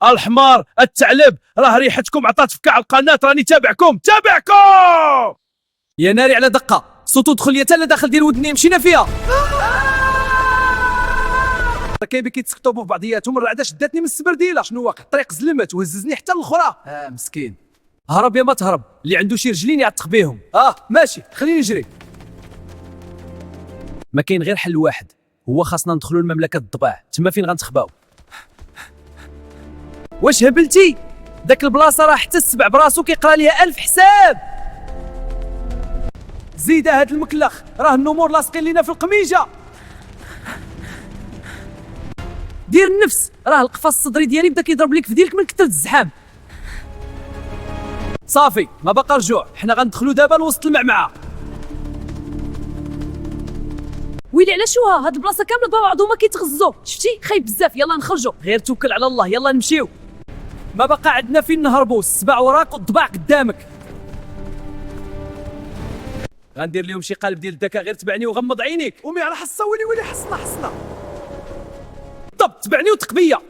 الحمار الثعلب، راه ريحتكم عطات في كاع القناه، راني تابعكم. يا ناري على دقه، صوتو دخل ليا حتى لداخل ديال ودني، مشينا فيها. كاين كيتسكطوا في بعضياتهم، الرعده شداتني من السبرديله. شنو واقع؟ الطريق زلمت وهززني حتى الاخرى. مسكين. هرب يا ما تهرب، اللي عنده شي رجلين يعتق بيهم. ماشي، خليني نجري. ما كاين غير حل واحد، هو خاصنا ندخلوا لمملكه الضباع، تما فين غنتخباو. واش هبلتي؟ داك البلاصه راه حتى السبع براسو كيقرا ليها 1000 حساب. زيده هاد المكلخ، راه النمور لاصقين لينا في القميجه. دير النفس، راه القفص الصدري ديالي بدا كيضرب ليك في ديالك من كثرة الزحام. صافي، ما بقى رجوع، حنا غندخلوا دابا لوسط المعمعه. ويلي على شو هاد البلاصه كامله بعضهم كيتغزوا، شفتي خايب بزاف. يلا نخرجوا، غير توكل على الله، يلا نمشيو. ما بقى عندنا فين نهربوا، السبع وراك والضباع قدامك. غندير لهم شي قالب ديال الذكاء، غير تبعني وغمض عينيك. ومي على حصه، ويلي حصنا. طب تبعني وتقبيه.